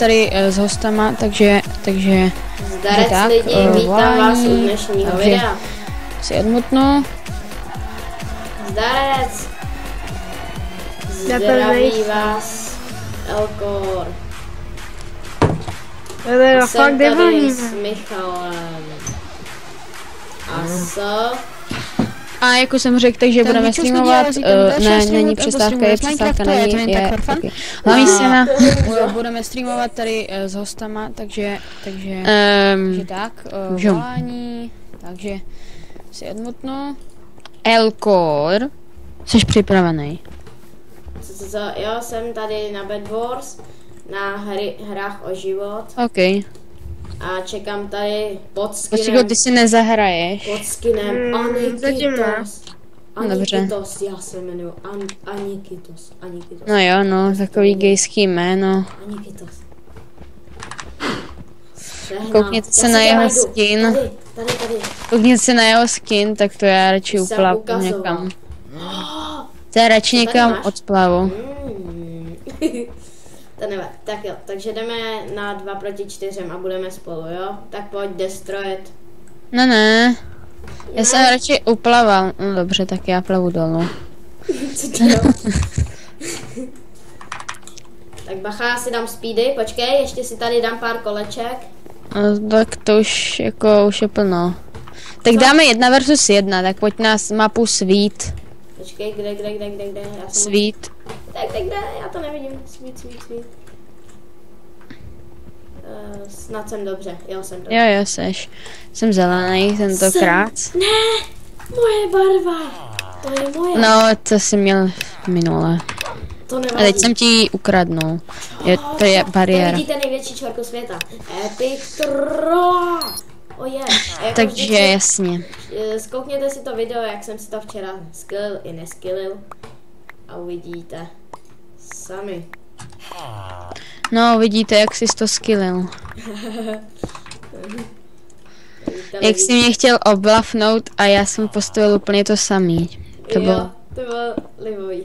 tady s hostama, takže Zdarec tak, lidi, vítám vás u dnešního videa. Si odmutnu. Zdarec. Zdraví vás Elkor. Jsem tady s Michalem. A A jako jsem řekl, takže budeme streamovat, není přestávka, je přestávka, není, je taky. Hlavní scéna, budeme streamovat tady s hostama, takže tak, volání, takže si odmutnu. Elkor, jsi připravený? Jo, jsem tady na Bed Wars, na hrách o život. OK. A čekám tady pod skinem. Počkej, ty si nezahraješ. Pod skinem Anikitos. Dobře. Anikitos, já se jmenuji Anikitos. No jo, no, takový gejský jméno. Anikitos. Koukněte se na jeho skin. Tady. Koukněte se na jeho skin, tak to já radši uplavu někam. To je radši někam odplavu. To nevadí. Tak jo, takže jdeme na 2 proti 4 a budeme spolu, jo? Tak pojď destroyet. Ne. Já jsem radši uplaval. No dobře, tak já plavu dolů. Co to jo? Tak bacha, já si dám speedy, počkej, ještě si tady dám pár koleček. Tak to už je plno. Tak co? Dáme 1 versus 1, tak pojď na mapu Sweet. Počkej, kde? Sweet. Tak kde? Já to nevidím. Sweet. Snad jsem dobře. Jo, jsem dobře. Jo, seš. Jsem zelený tentokrát. Ne! Moje barva! To je moje. No, to jsi měl minule. To nevadí. A teď jsem ti ji ukradnul. To je bariéra. To vidíte největší čorku světa. Epic Troll! Takže jasně. Zkoukněte si to video, jak jsem si to včera skillil i neskillil. A uvidíte sami. No, vidíte, jak jsi to skillil. Jak jsi mě chtěl oblafnout a já jsem postavil úplně to samý. To bylo libový.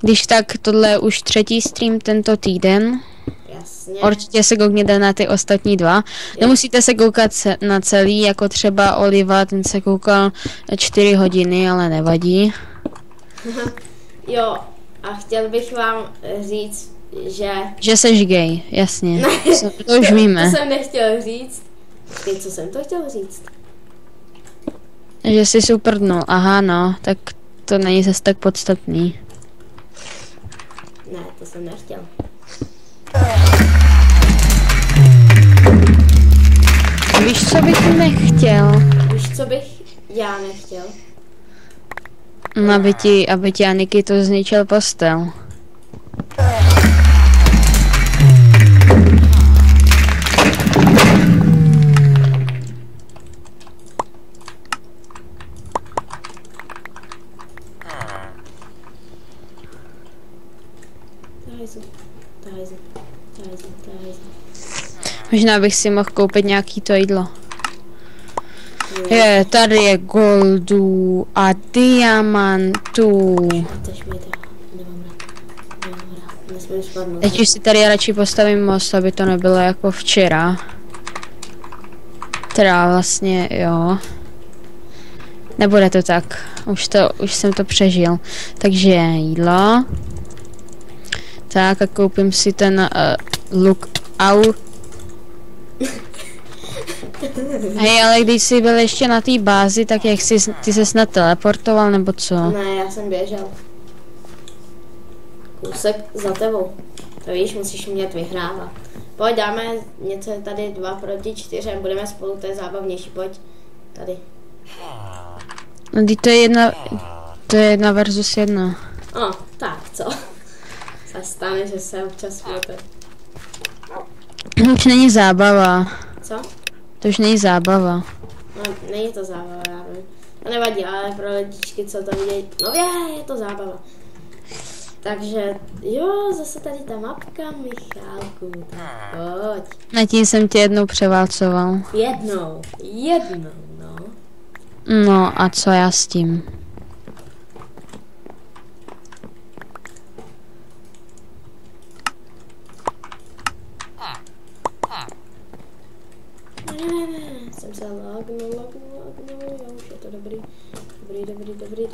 Když tak, tohle je už 3. stream tento týden. Jasně. Určitě se koukněte na ty ostatní 2. Nemusíte se koukat na celý, jako třeba Oliva, ten se koukal 4 hodiny, ale nevadí. Jo, a chtěl bych vám říct, že seš gay, jasně. To už víme. To jsem nechtěl říct. Co jsem to chtěl říct? Že jsi super dnul, aha no, tak to není zase tak podstatný. Ne, to jsem nechtěl. Víš, co bych nechtěl? Víš, co bych já nechtěl? No, aby ti Aniky to zničil postel. Možná bych si mohl koupit nějaký to jídlo. Tady je goldů a diamantů. Teď už si tady radši postavím most, aby to nebylo jako včera. Teda vlastně, jo. Nebude to tak. Už jsem to přežil. Takže jídlo. Tak a koupím si ten lookout. Hej, ale když jsi byl ještě na té bázi, tak jak ty se snad teleportoval, nebo co? Ne, já jsem běžel. Kousek za tebou. To víš, musíš umět vyhrávat. Pojď, dáme něco tady 2 proti 4, budeme spolu, to je zábavnější, pojď. Tady. No, to je 1 versus 1. Tak, co? Se stane, že se občas světe. To už není zábava. Co? To už není zábava. No, není to zábava, já vím. To nevadí, ale pro lidičky, co to vidějí, no je to zábava. Takže, jo, zase tady ta mapka, Michálku, tak pojď. Na tím jsem tě jednou převálcoval. Jednou, no. No a co já s tím? Lagnu, jo, už je to dobrý. Dobrý.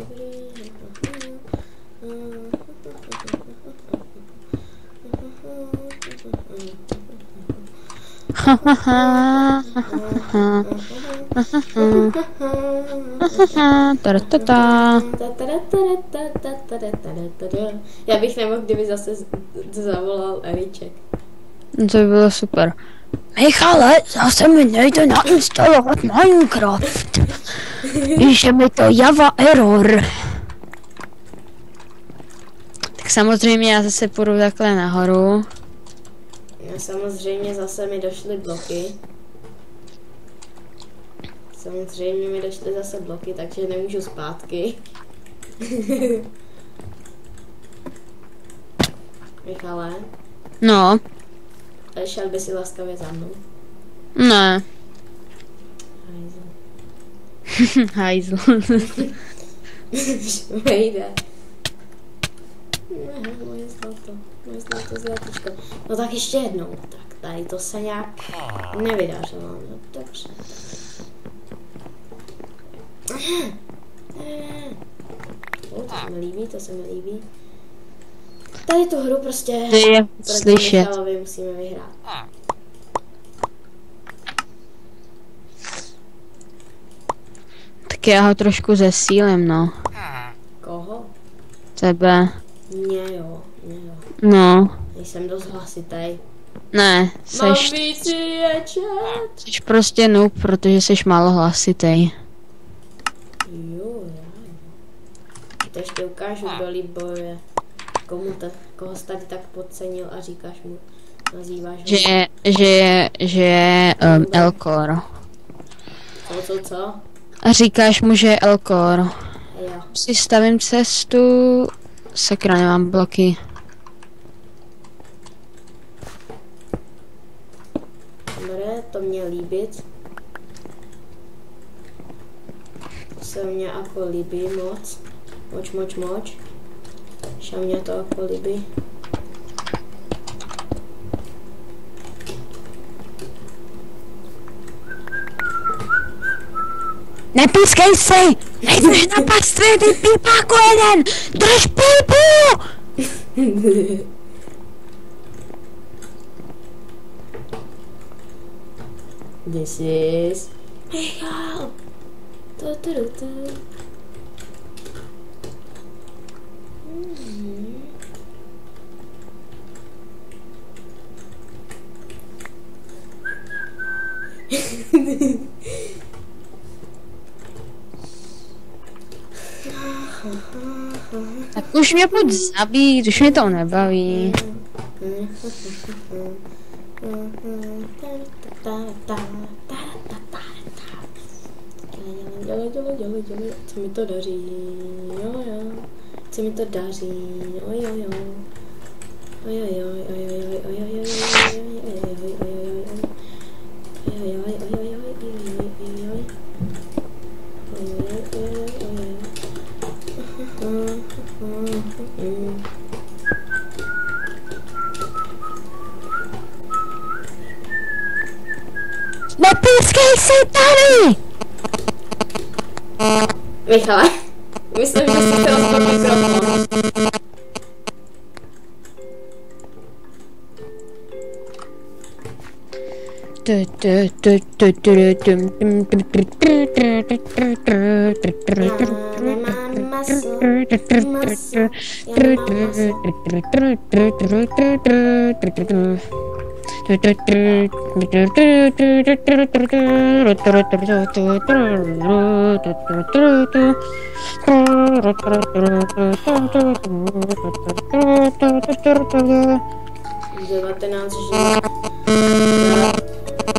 Já bych nemohl, kdyby zase zavolal Eriček. To by bylo super. Michale, zase mi nejde nainstalovat Minecraft. Píše mi to Java error. Tak samozřejmě já zase půjdu takhle nahoru. Samozřejmě zase mi došly bloky. Takže nemůžu zpátky. Michale? No. Šel by si laskavě za mnou? Ne. Hajzl. Hajzl. Vejde. Moje zlatičko. No tak ještě jednou. Tak tady to se nějak nevydařilo. No dobře. To se mi líbí. Tady tu hru prostě slyšet. Musíme vyhrát. Tak já ho trošku zesílím, no. Koho? Tebe. Mě jo. No. Nejsem dost hlasitej. Ne, seš prostě noob, protože jsi málo hlasitej. Jo. To ještě ukážu, kdo líp bojuje. Koho jsi tady tak podcenil a říkáš mu, nazýváš ho? Že je Elkor. Co? A říkáš mu, že je Elkor. Jo. Si stavím cestu. Sakra, nemám bloky. Dobré, to mě líbit. To se mě jako líbí moc. Moč. Že mě to jako líbí. Nepískej si! Nejdeš na pastvě, ty pípáku jeden! Drž pípu! This is... Michal! Tak už mě pojď zabít, už mě to nebaví. Dělej, co mi to daří, jo, co mi to daří, jo. Nepískej si tady! Michale, myslím, že jsi chtěla spod mikrofon.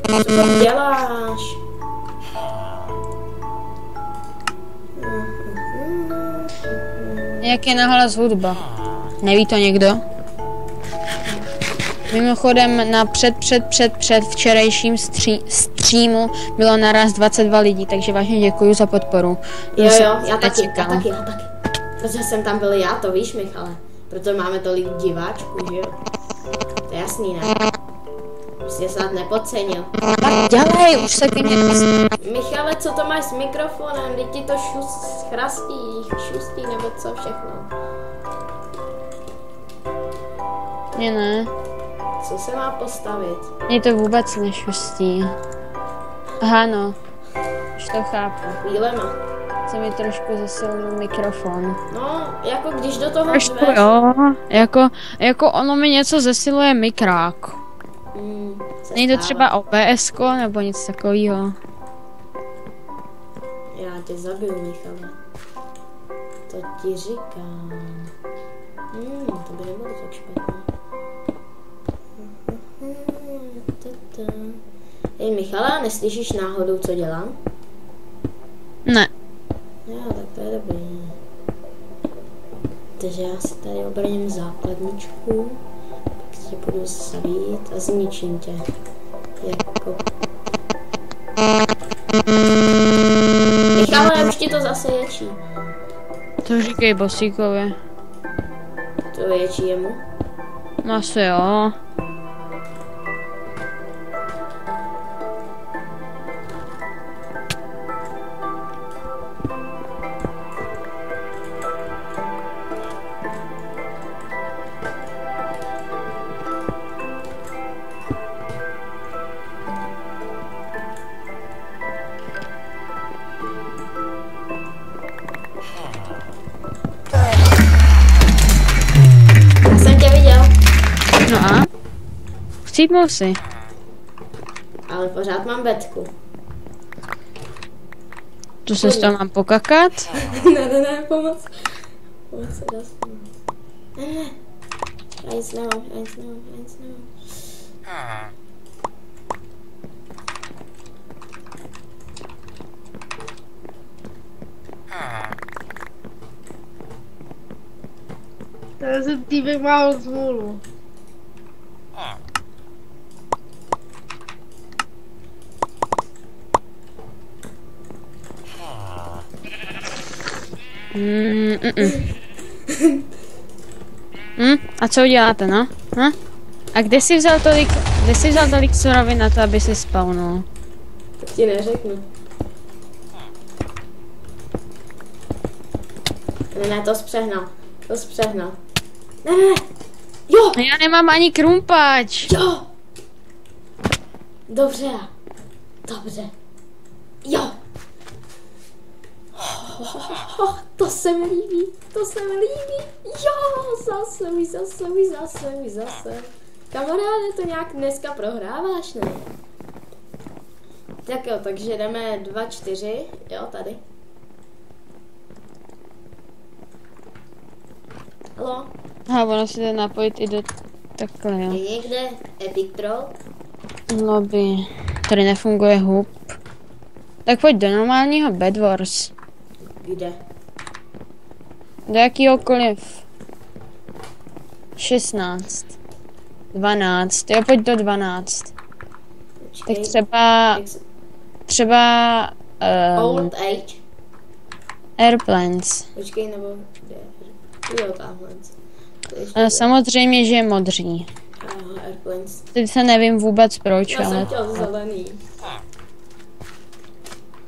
Co tam děláš? Jak je nahlas hudba? Neví to někdo? Mimochodem na před včerejším streamu bylo naraz 22 lidí, takže vážně děkuji za podporu. Jo, já taky. Protože jsem tam byl já, to víš, Michale. Proto máme tolik diváčků, že jo? To je jasný, ne? Jsi snad nepodcenil. Tak dělej, už se ke mně... Michale, co to máš s mikrofonem? Teď ti to šustí, nebo co všechno? Mně ne. Co se má postavit? Mně to vůbec nešustí. Aha, no. Už to chápu. Chvílema. Se mi trošku zesilil mikrofon. No, jako když do toho Trošku zveš... jo, jako ono mi něco zesiluje mikrák. Není to třeba OBS nebo nic takového? Já tě zabiju, Michale. To ti říkám. To by nebylo tak špatné. Hej, Michale, neslyšíš náhodou, co dělám? Ne. Jo, tak to je dobrý. Takže já si tady obrním základničku, pak tě budu zabít a zničím tě. Jako... Michale, už ti to zase ječí. To říkej Bosíkovi. To ječí jemu? No asi jo. No a? Chcípnul si. Ale pořád mám betku. Tu se s toho mám pokakat? Ne, pomoc. Pomoc se dostanu. Ne. Já nic nemám. Já jsem týpek málo smůlu. A co uděláte, no? A kde jsi vzal tolik surovin na to, aby si spawnul? Tak ti neřeknu. Ne, to zpřehnal. Ne. Jo! Já nemám ani krumpač. Jo! Dobře. Jo! To se mi líbí. Jo, zase. Kamaráde, to nějak dneska prohráváš, ne? Tak jo, takže jdeme 2-4, jo, tady. Halo? Aha, ono si jde napojit i do takhle, jo. Je někde Epic Troll? Lobby. Tady nefunguje hub. Tak pojď do normálního Bed Wars. Kde? Do jakýhokoliv. 16. 12. Jo, pojď do 12. Počkej. Tak třeba Old Age? Airplanes. Počkej, nebo kde? Jo, tamhle. Samozřejmě, že je modří. Airplanes. Teď se nevím vůbec proč, Já ale... jsem chtěl zelený.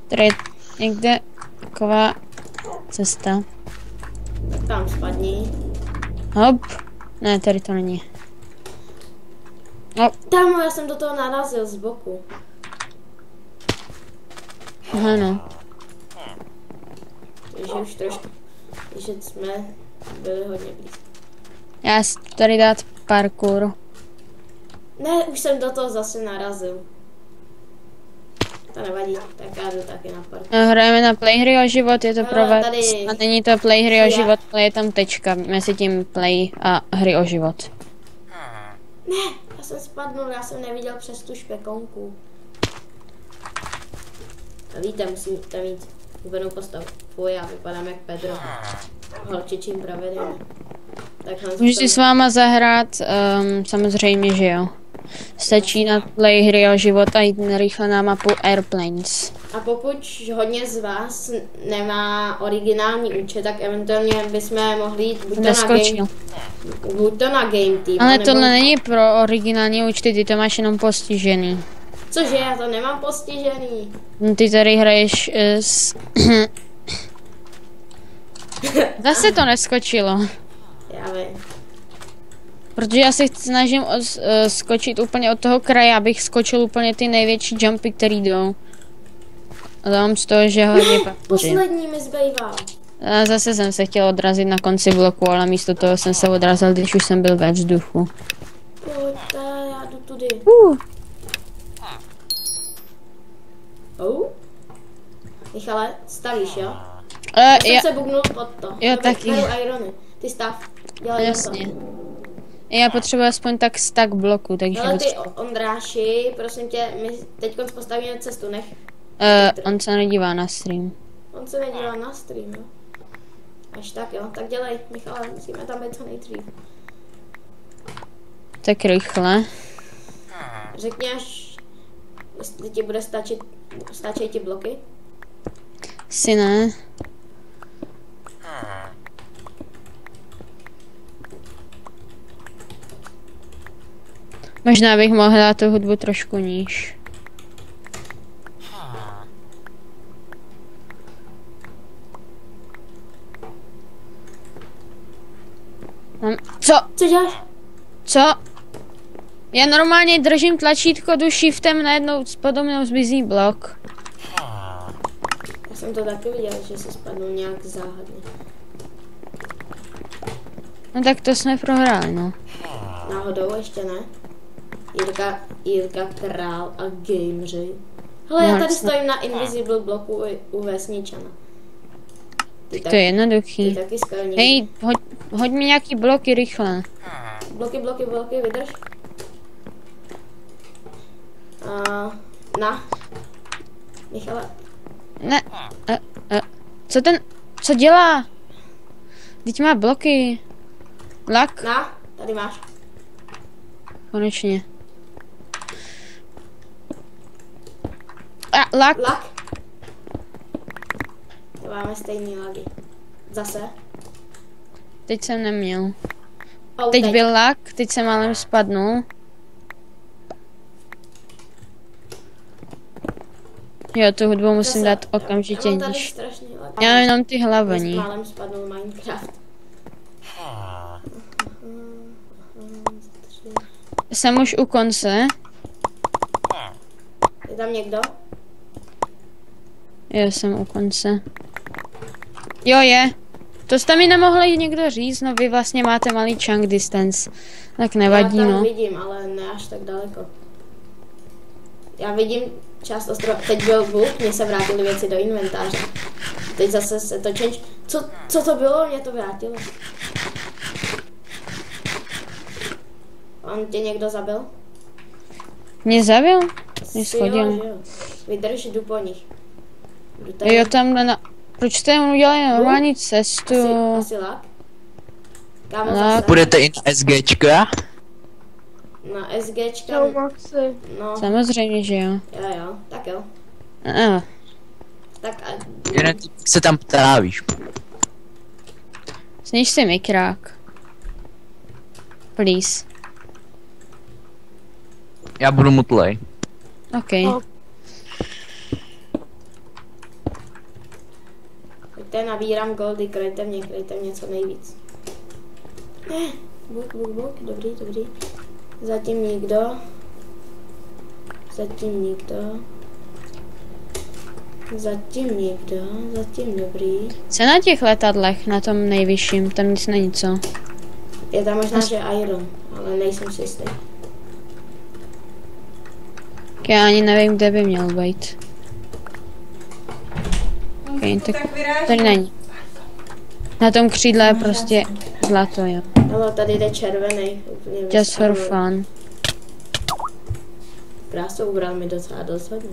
Tady je někde taková cesta. Tak tam spadni. Hop. Ne, tady to není. Hop. Tam, já jsem do toho narazil z boku. Aha, no. Takže už trošku, že jsme byli hodně blízko. Já si tady dát parkour. Ne, už jsem do toho zase narazil. To nevadí, tak já jdu taky na parkour. Hrajeme na playhry o život, je to pro vás. tady- A není to playhry o život, ale je tam tečka mezi tím play a hry o život. Ne, já jsem spadnul, já jsem neviděl přes tu špekonku. A víte, musíte mít uvedenou postavu. Fuj, já vypadám jak Pedro. Holčičím pravidelně. Můžu si s váma zahrát, samozřejmě, že jo. Stačí na play hry o život a jít rychle na mapu Airplanes. A pokud hodně z vás nemá originální účet, tak eventuálně bychom mohli jít buď to na Game Team. Ale tohle není pro originální účty, ty to máš jenom postižený. Cože, já to nemám postižený. No, ty tady hraješ s... Zase to neskočilo. Já vím. Protože já se snažím skočit úplně od toho kraje, abych skočil úplně ty největší jumpy, které jdou. A dám z toho, že hodně poslední mi zbývá. A zase jsem se chtěl odrazit na konci bloku, ale místo toho jsem se odrazil, když už jsem byl ve vzduchu. Pojďte, já jdu tudy. Michale, stavíš, jo? Já jsem se bugnul pod to. Jo, taky. Irony. Ty stav. Dělej jasně. Já potřebuji aspoň tak stack bloku, takže... Ale ty Ondráši, prosím tě, my teď postavíme cestu, nech. On se nedívá na stream. On se nedívá na stream, jo? Až tak, jo? Tak dělej, Michale, musíme tam být co nejdřív. Tak rychle. Řekni, až jestli ti bude stačí ti bloky? Si ne. Možná bych mohl dát tu hudbu trošku níž. Co? Co děláš? Co? Já normálně držím tlačítko, jdu shiftem, najednou spadl mnou zmizí blok. Já jsem to taky viděl, že se spadl nějak záhadně. No tak to jsme prohráli, no. Náhodou ještě ne? Jirka Král a Gameři. Hele, já tady stojím na invisible bloku u Vesničana. To je jednoduchý. Ty taky skvělý. Hej, hoď mi nějaký bloky rychle. Bloky, vydrž. Na. Michale. Ne. Co dělá? Teď má bloky. Lak. Na, tady máš. Konečně. Lak. To máme stejný lagy. Zase. Teď jsem neměl. Teď byl lak, teď jsem málem spadnul. Jo, tu hudbu musím dát okamžitě níž. Já mám jenom ty hlavní. Málem spadnul Minecraft. Jsem už u konce. Je tam někdo? Jo, jsem u konce. Jo, je. To jste mi nemohli někdo říct, no vy vlastně máte malý chunk distance. Tak nevadí, no. Já tam vidím, ale ne až tak daleko. Já vidím část ostrova. Teď byl bůh, mně se vrátily věci do inventáře. Teď zase se to change. Co to bylo? Mě to vrátilo. On tě někdo zabil? Mě zabil? Mě schodil. Vydrž, jdu po nich. Jo, tamhle na... Proč jste mu udělali normální cestu? Asi lak? Kámo zase? Budete i na SGčka? Na SGčka? No. Samozřejmě, že jo. Jo, tak jo. Tak a... Jen se tam trávíš. Sniž si mikrák. Please. Já budu mutlej. OK. Pojďte, nabírám goldy, kryjte mě co nejvíc. Buk, dobrý. Zatím nikdo, zatím dobrý. Co na těch letadlech, na tom nejvyšším, tam nic není, co? Je tam možná, že Iron, ale nejsem si jistý. Já ani nevím, kde by měl být. Okay, tak tady není. Na tom křídle je prostě zlato, jo. Ale tady jde červený. Just for fun. Krásou ubral mi docela dost hodně.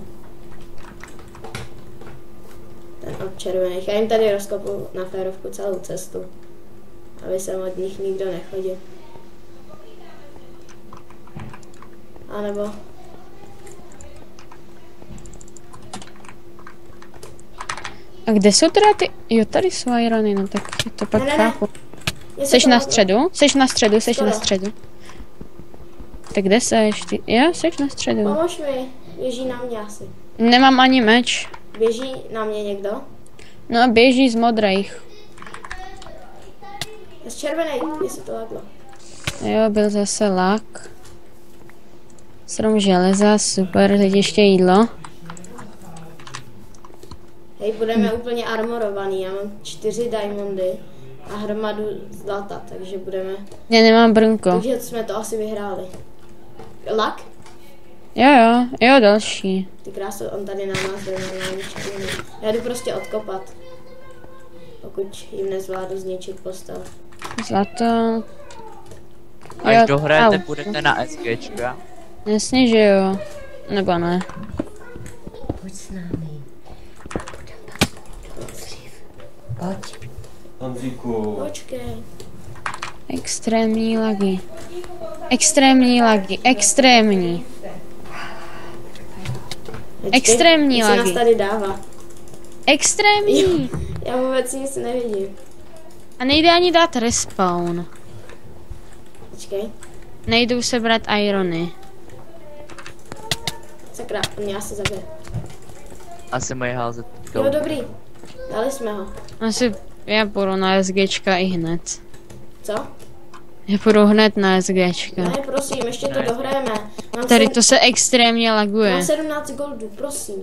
Ten od červených. Já jim tady rozkopu na férovku celou cestu. Aby se od nich nikdo nechodil. A nebo... A kde jsou teda ty? Jo, tady jsou irony, no tak to pak chápu. Seš na středu? Seš na středu, seš na středu. Tak kde seš? Ty? Jo, seš na středu. Pomož mi, běží na mě asi. Nemám ani meč. Běží na mě někdo? No běží z modrých. Z červenej, jestli to laglo. Jo, byl zase lak. Strom železa, super, teď ještě jídlo. Hej, budeme úplně armorovaný, já mám 4 diamondy a hromadu zlata, takže budeme... Já nemám brnko. Takže jsme to asi vyhráli. Lak? Jo, další. Ty krásu, on tady na nás jde normálně červený. Já jdu prostě odkopat. Pokud jim nezvládnu zničit postel. Zlato. Až dohrajete, půjdete na SGčka. Jasně, že jo. Nebo ne. Pojď s námi. Pojď. Honzíku. Počkej. Extrémní lagy. Extrémní lagy. Extrémní. Extrémní co lagy. nás tady dává? Extrémní. Já vůbec nic nevidím. A nejde ani dát respawn. Počkej. Nejdou sebrat irony. Sakra, on mě asi zabije. Asi mají házet. Jo, dobrý. Dali jsme ho. Asi já půjdu na SGčka i hned. Co? Já půjdu hned na SGčka. Ne, prosím, ještě to dohrajeme. Tady to se extrémně laguje. Mám 17 goldů, prosím.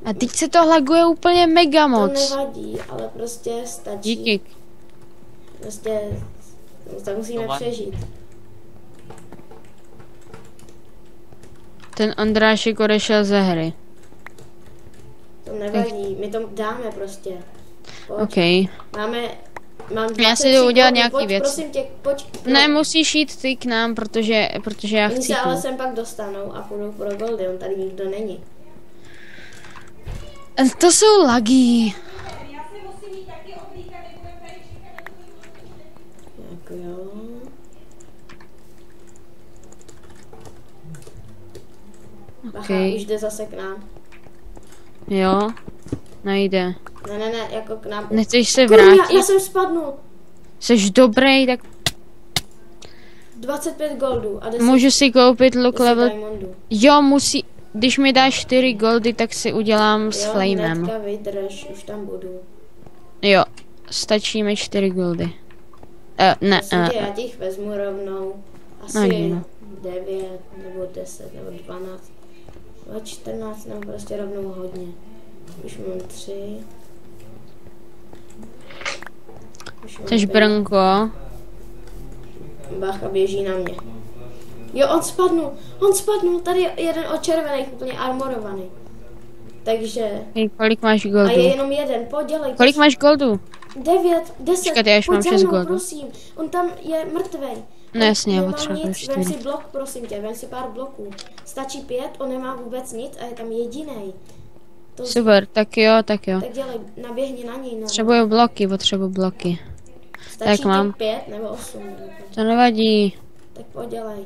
A teď se to laguje úplně mega moc. To nevadí, ale prostě stačí. Díky. Prostě tak musíme přežít. Ten Ondrášek odešel ze hry. To nevadí, my to dáme prostě. Pojď. OK. Mám Já si jdu udělat nějaký pojď, věc. Prosím tě, pojď. Ne, musíš jít ty k nám, protože já Oni chci se ale tu. sem pak dostanou a půjdou pro goldy, on tady nikdo není. To jsou lagy. Jako jo. Bacha, OK. už jde zase k nám. Jo. Nejde. Ne, jako k nám. Nechceš se Kurňa, vrátit? já jsem spadnul. Jsi dobrý, tak 25 goldů a 10, můžu si koupit look 10 level. diamondů. Jo, musí. Když mi dáš 4 goldy, tak si udělám s flamem. Hnedka vydrž, už tam budu. Jo, stačí mi 4 goldy. Ne, Já těch vezmu rovnou. Asi no. 9 nebo 10 nebo 12. No 14 nebo prostě rovnou hodně. Už mám 3. Chceš brnko? Bacha běží na mě. Jo, on spadnul, tady je jeden od červených, úplně armorovaný. Takže... Kolik máš A goldu? je jenom jeden, pojď dělej. Kolik máš goldu? 9, 10, Počkat, já už mám 6 goldů. prosím. On tam je mrtvej. No jasně, já Nemá potřebuji nic, vem 4. si blok, prosím tě, vem si pár bloků. Stačí 5, on nemá vůbec nic a je tam jedinej. To Super, tak jo. Tak dělej, naběhni na něj, no. Potřebuju bloky. Stačí tak mám. 5 nebo 8. To nevadí. Tak pojď dělej.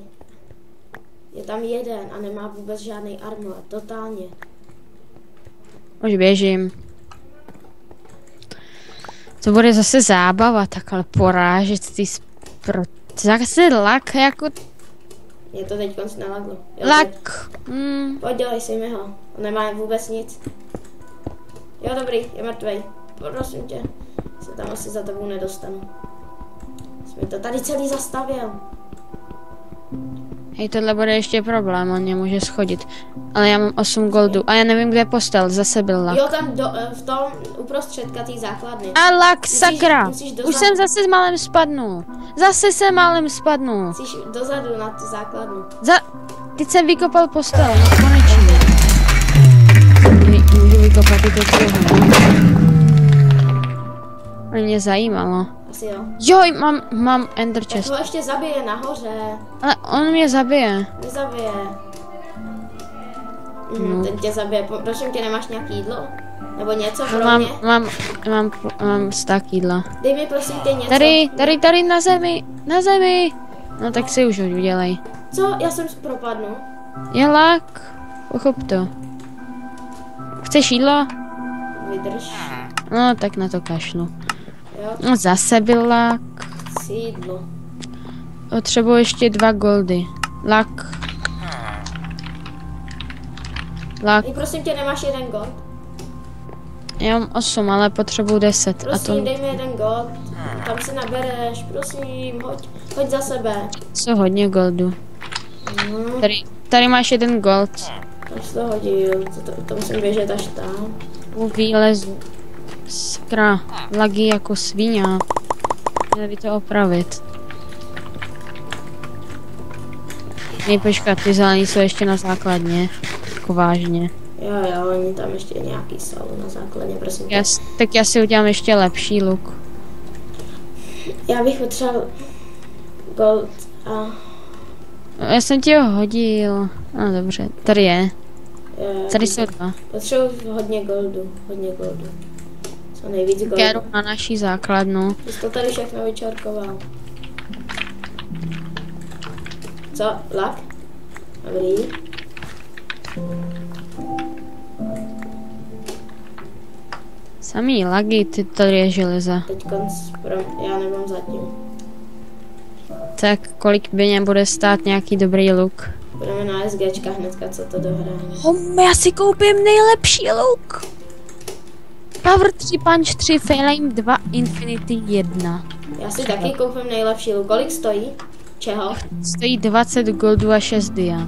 Je tam jeden a nemá vůbec žádný armor, totálně. Už běžím. To bude zase zábava, takhle porážet ty zase lak, jako Je to teď konc nalaglo. lak. Pojď dělej, sejme ho. On nemá vůbec nic. Jo, dobrý, je mrtvej. Prosím tě. Se tam asi za tebou nedostanu. Jsme to tady celý zastavil. Hej, tohle bude ještě problém, on mě může schodit. Ale já mám 8 goldů a já nevím, kde je postel, zase byl lak. Jo, tam v tom uprostředka té základny. A lak, sakra! musíš Už dozadu. jsem zase s málem spadnul. Zase jsem málem spadnul. Musíš dozadu na tu základnu. Teď jsem vykopal postel, no konečně. Můžu vykopat i to mě zajímalo. Asi jo. Jo, mám ender Tak chest. ho ještě zabije nahoře. Ale on mě zabije. Nezabije. Ten tě zabije. Prosím tě, nemáš nějaký jídlo? Nebo něco pro mě? Mám stack jídla. Dej mi prosím tě něco. Tady na zemi. No tak si už udělej. Co? Já jsem propadnu. Je lak. Pochop to. Chceš jídlo? Vydrž. No, tak na to kašlu. Jo, No, zase byl lak. sídlo. Potřebuji ještě 2 goldy. Lak. Lak. Ej, prosím tě, nemáš jeden gold? Já mám 8, ale potřebuji 10. Prosím, A to dej mi jeden gold. Tam si nabereš, prosím, hoď za sebe. jsou hodně goldu. No, Tady máš 1 gold. tam si to hodil, to musím běžet až tam. U výlezu. Skra. Lagy jako svíňa. Měli by to opravit. Nej, počkat, ty zelení jsou ještě na základně. Jako vážně. Jo, oni tam ještě nějaký jsou na základně, prosím tě. Tak já si udělám ještě lepší luk. Já bych potřeboval gold a... Já jsem ti ho hodil. No dobře, tady je. Tady jsou 2. Potřebuji hodně goldu. Co nejvíc goldu. Já jdu na naší základnu. Ty jsi to tady všechno vyčarkoval. Co? Lak? Dobrý. Samý lagy, ty tady je železa. Teď já nemám zatím. Tak kolik by mě bude stát nějaký dobrý luk? Budeme na SGčka hnedka, co to dohráme. Já si koupím nejlepší luk. Power 3, Punch 3, Flame 2, Infinity 1. Já si taky koupím nejlepší luk. Kolik stojí? Čeho? Stojí 20 goldu a 6 dia.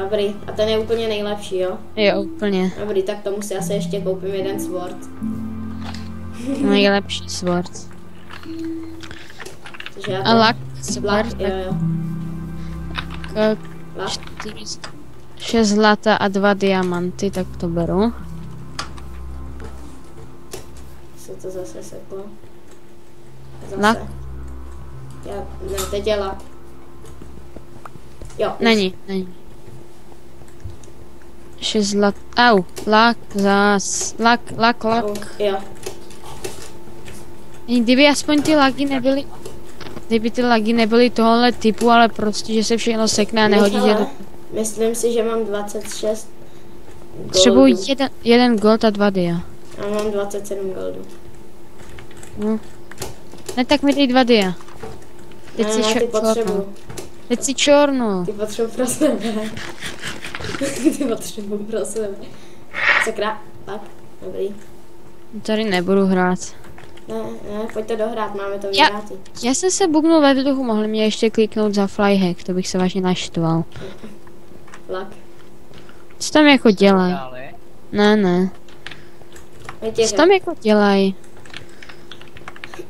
Dobrý. A ten je úplně nejlepší, jo? Jo, úplně. Dobrý, tak tomu si asi ještě koupím jeden sword. Nejlepší sword. A lak sword, jo. 6 zlata a 2 diamanty, tak to beru. Se to zase seklo. Lak? Ne, teď je lak. Jo. Není. 6 zlat. Au, lak zás. Lak. Jo. Kdyby aspoň ty lagy nebyly... Kdyby ty lagy nebyly tohohle typu, ale prostě, že se všechno sekne a nehodí tě do... Myslím si, že mám 26 goldů. Třeba jeden gold a 2 dia. A mám 27 goldů. No. Ne, tak mi dej 2 dia. Teď si ty potřebuju. Teď si čornu. Ty potřebuji pro sebe. Ty potřebuji pro sebe. Sakra, tak, dobrý. Tady nebudu hrát. Ne, pojďte dohrát, máme to vyhrát. Já jsem se bugnul ve vzduchu, mohli mě ještě kliknout za flyhack, to bych se vážně naštval. Lak. Co tam jako dělají? Ne. Co tam jako dělají?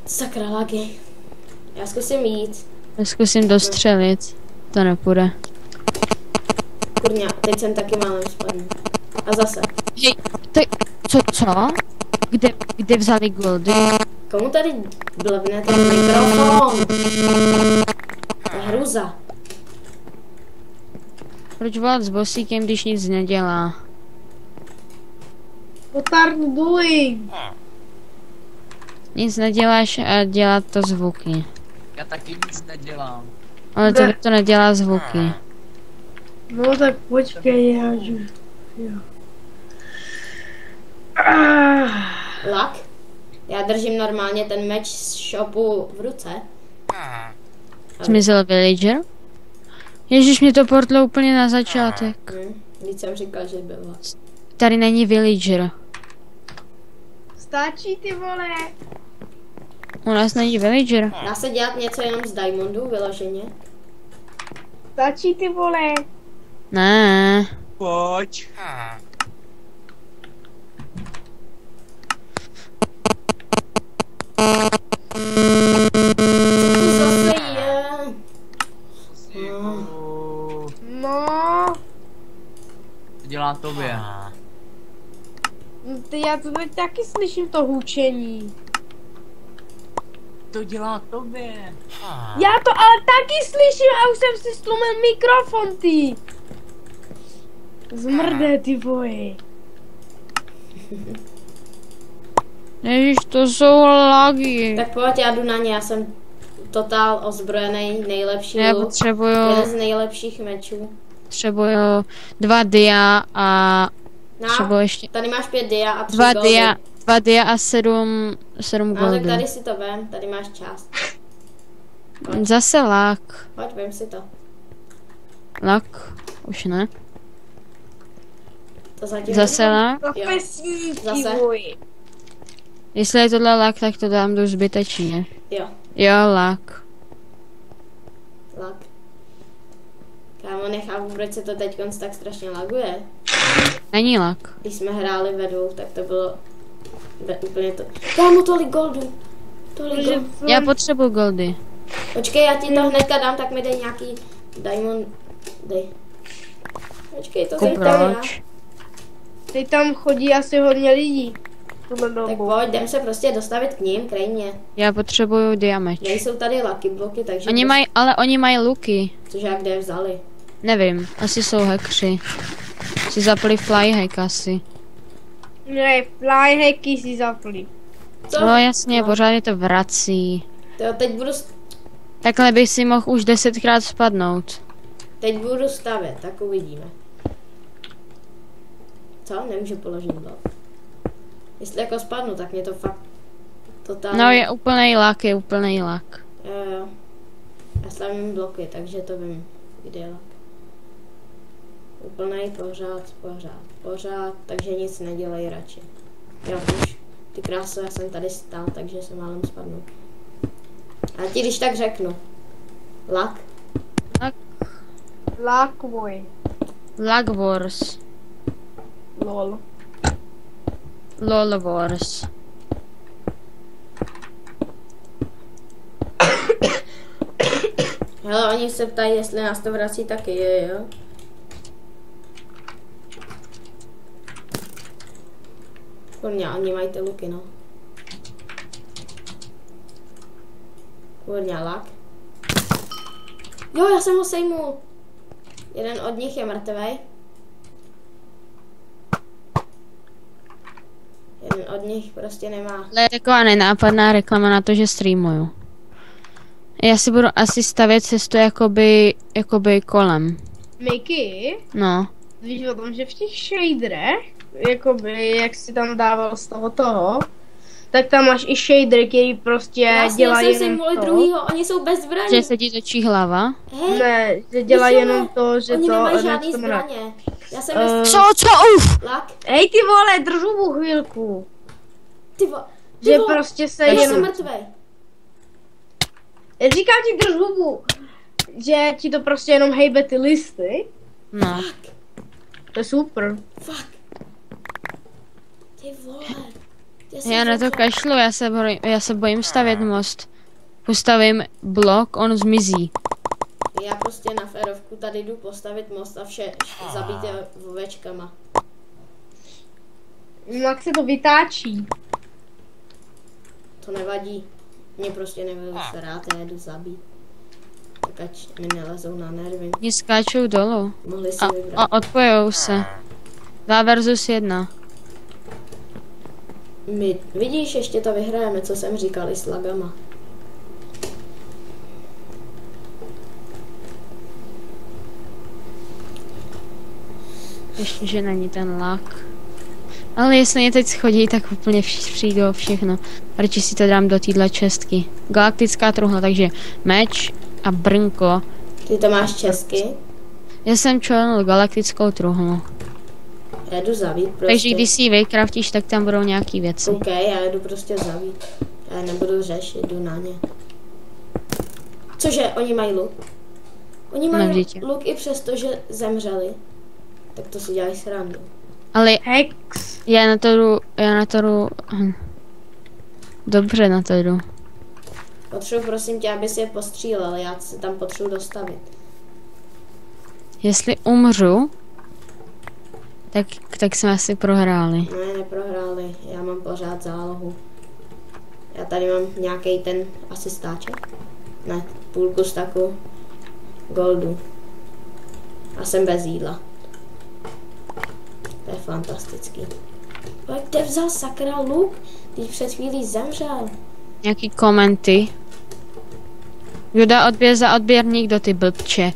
Sakra, lagy. Já zkusím jít. Já zkusím dostřelit. To nepůjde. Kurňa, teď jsem taky málem spadl. A zase. Hej, co? Kde vzali goldy? Komu tady blbne ten mikrofon? To je hruza. Proč volat s bosíkem, když nic nedělá? What are you doing? Nic neděláš a dělá to zvuky. Já taky nic nedělám. Ale to nedělá zvuky. No tak počkej, já jdu. Jo. Lak? Já držím normálně ten meč z shopu v ruce. Zmizel villager? Ježíš, mě to portlo úplně na začátek. Víc jsem říkal, že bylo. Tady není villager. Stačí, ty vole. U nás není villager. Dá se dělat něco jenom z diamondů vyloženě? Stačí, ty vole. Ne. Pojď. Zase je. No. To dělá tobě. Já to teď taky slyším to hučení. To dělá tobě. Já to ale taky slyším a už jsem si stlumil mikrofon, ty. Zmrdé, ty vole. Ježíš, to jsou lagy. Tak pojď, já jdu na ně, já jsem totál ozbrojený, nejlepší Já luk. potřebuju Jeden z nejlepších mečů. 2 dia a potřebuji ještě Tady máš 5 dia a 3 2 goldy. dia 2 dia a 7 No tak goldu. tady si to vem, tady máš část. Zase lak. Pojď, vem si to. Lak. Už ne. To zatím Zase lak. Profesníky, Zase. voj. Jestli je tohle lak, tak to dám dost zbytečně. Jo, Jo, lak. lak. Kámo, nechápu, proč se to teď tak strašně laguje. Není lak. Když jsme hráli ve dvou, tak to bylo úplně to. Kámo, tolik goldu. Tolik goldu. Já potřebuji goldy. Počkej, já ti to hnedka dám, tak mi dej nějaký diamond. Dej. Počkej, to jsem tam já. Proč? Teď tam chodí asi hodně lidí. Tuhle Tak dobu. pojď, jdem se prostě dostavit k ním, krajně. Já potřebuju diameč. Nejsou tady lucky bloky, takže... Oni mají, ale oni mají luky. Cože, jak kde je vzali? Nevím, asi jsou hackři. Si zapli flyhack asi. Ne, flyhacky si zapli. Co? No jasně, pořád je to vrací. Jo, Takhle bych si mohl už 10krát spadnout. teď budu stavět, tak uvidíme. Co? Nemůžu položit blok. Jestli jako spadnu, tak mě to fakt totálně... No je úplnej lak. Jo. Já stavím bloky, takže to vím, kde je lak. Úplnej pořád, takže nic nedělej radši. Jo, už. Ty kráso, já jsem tady stál, takže se málem spadnu. A ti když tak řeknu. Lak. Lak, voj. Lag Wars. Lol. LOL Wars. Hele, oni se ptají, jestli nás to vrací taky, jo. Kurňa, oni mají ty luky, no. Kurňa, lak. Jo, já jsem ho sejmul. Jeden od nich je mrtvej. Jeden od nich prostě nemá. To je taková nenápadná reklama na to, že streamuju. Já si budu asi stavět cestu jakoby kolem. Miky, No. víš o tom, že v těch shaderech, jakoby, jak si tam dával z toho, tak tam máš i shader, který prostě Vlastně dělá já jsem jenom sejmul to. druhýho, oni jsou bez zbraní. Že se ti točí hlava. Hej, Ne, že dělá Michale, jenom to, že oni to... nemají jak žádný se jmenuje? zbraně. Já jsem bez Co, lak. Hej ty vole, držu mu chvilku. Ty vo... Že vole, prostě se já jsem jenom... mrtvej. Říkám ti drž hubu, že ti to prostě jenom hejbe ty listy. No. To je super. Fuck. Ty vole. jsem Já na to fakt- kašlu, já se bojím stavět most. Postavím blok, on zmizí. Já prostě na férovku tady jdu postavit most a vše zabít je ovečkama. Jak se to vytáčí. To nevadí. Mě prostě nebudu se rád, já jdu zabít. Tak ať mi nelezou na nervy. Oni skáčou dolů. Mohli si vybrat. A odpojou se. 2 versus 1. My, vidíš, ještě to vyhrajeme, co jsem říkal i s lagama. Ještě, že není ten lak. Ale jestli mě teď schodí, tak úplně přijdu o všechno. Radši si to dám do téhle čestky. Galaktická truhla, takže meč a brnko. Ty to máš česky? Já jsem čelnul galaktickou truhlu. Já jdu zabít prostě. Takže když si ji vykraftíš, tak tam budou nějaký věci. OK, já jdu prostě zabít. Já nebudu řešit, jdu na ně. Cože, oni mají luk? Oni mají vždyť. luk i přesto, že zemřeli. Tak to si dělají srandu. Ale Hex. já na to jdu... Dobře na to jdu. Potřebuji prosím tě, abys je postřílel, já se tam potřebuji dostavit. Jestli umřu, tak jsme asi prohráli. Ne, neprohráli, já mám pořád zálohu. Já tady mám nějaký ten asi stáček. Ne, půlku staku goldu. A jsem bez jídla. To je fantastický. Ale kde vzal sakra luk? Když před chvílí zemřel. Nějaký komenty. Kdo dá odběr za odběrník do ty blbče.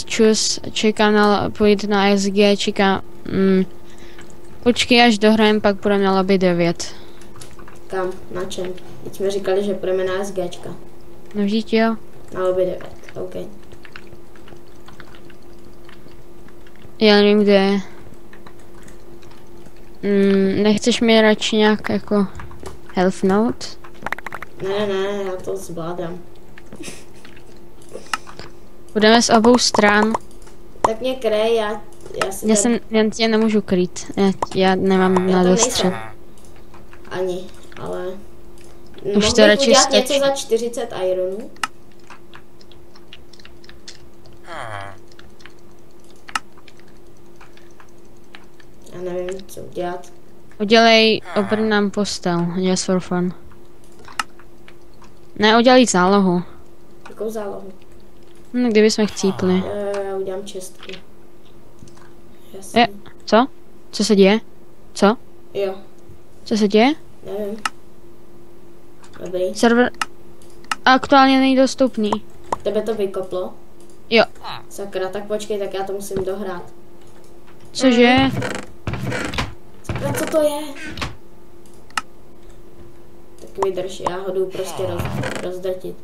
Čus, či kanál pojít na SG, čeká... Počkej, až dohrajem, pak budeme na lobby 9. Kam? Na čem? Teď jsme říkali, že půjdeme na SGčka. No vždyť jo. Na lobby 9, OK. Já nevím, kde je. Nechceš mi radši nějak jako health note? Ne, já to zvládám. Budeme z obou stran. Tak mě krej, Já tě nemůžu krýt. Já nemám na dostře. Ani, ale... Už to radši udělat něco za 40 ironů? Já nevím, co udělat. Udělej, obrň nám postel, just for fun. Ne, udělej zálohu. Jakou zálohu? Kdybychom chcípli. Já udělám čestku. Jasně. Co? Co se děje? Co? Jo. Co se děje? Nevím. Dobrý. Server aktuálně není dostupný. Tebe to vykoplo? Jo. Sakra, tak počkej, tak já to musím dohrát. Cože? Sakra, co to je? Tak vydrž, já ho jdu prostě rozdrtit.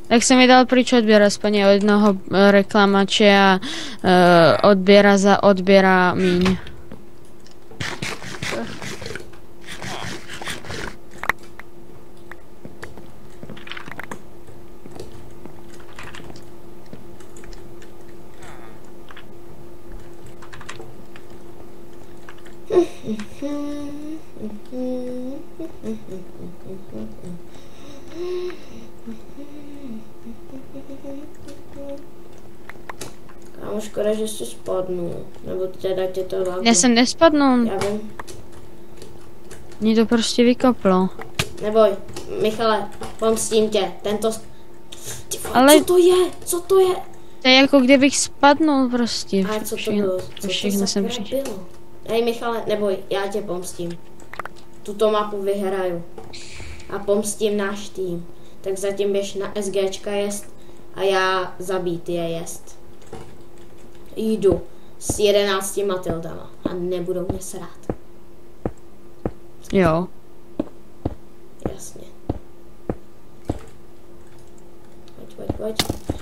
Tak jsem mi dal pryč odběr, aspoň od jednoho reklamače a odběra míň. Kámo, škoda, že si spadnu. Nebo teda tě to laguje. Já jsem nespadnul. Já vím. Mě to prostě vykoplo. Neboj, Michale, pomstím tě. Tento... Ale... Co to je? Co to je? To je jako kdybych spadnul prostě. A co to bylo? Všechno jsem přišel. Hej Michale, neboj, já tě pomstím. Tuto mapu vyhraju. A pomstím náš tým. Tak zatím běž na SGčka jest a já zabít je jest. Jdu s 11 Matildama a nebudou mě srát. Jo. Jasně. Pojď.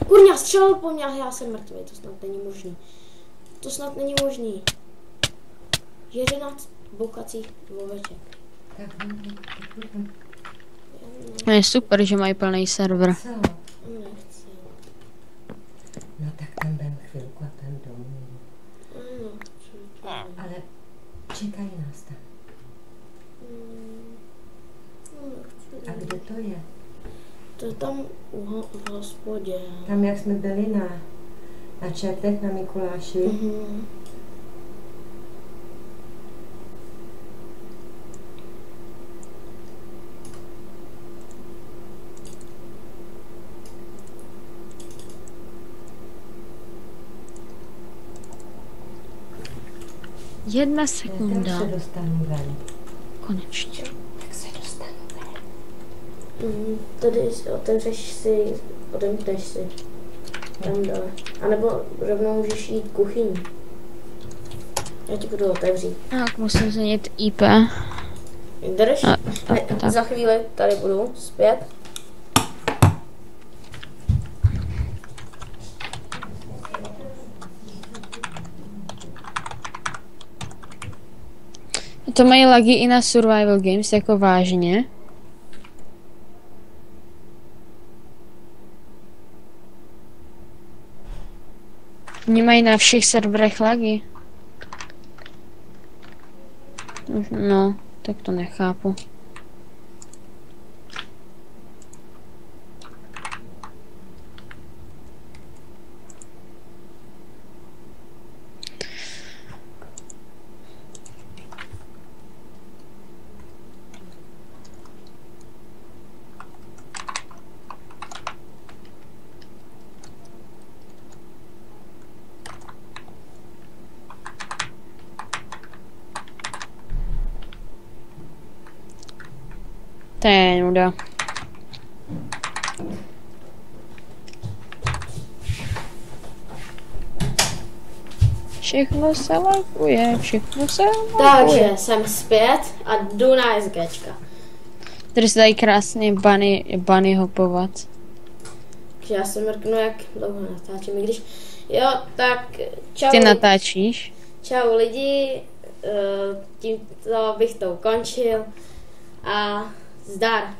Kurňa, střelil po mě, já jsem mrtvý, to snad není možný. To snad není možný. 11 boukacích oveček. Je super, že mají plný server. Co? Nechci. No tak tam budem chvilku a tam domů. Ale čekají nás tam. A kde to je? To je tam v hospodě. Tam, jak jsme byli na čertech na Mikuláši. Jedna sekunda. Tak se dostanu ven. Konečně. Tak se dostanu ven. Tady odemkneš si. Tam dole. A nebo rovnou můžeš jít kuchyní. Já ti budu otevřít. Tak, musím změnit IP. Drž. Za chvíli tady budu zpět. To mají lagy i na survival games, jako vážně. Oni mají na všech serverech lagy. No, tak to nechápu. To je nuda. všechno se laguje, všechno se laguje. Takže jsem zpět a jdu na SGčka. Tady se dají krásně bunny hopovat. Takže já se mrknu, jak dlouho natáčím, i když... Jo, tak čau. Ty natáčíš? Čau lidi, tímto bych to ukončil a zdar.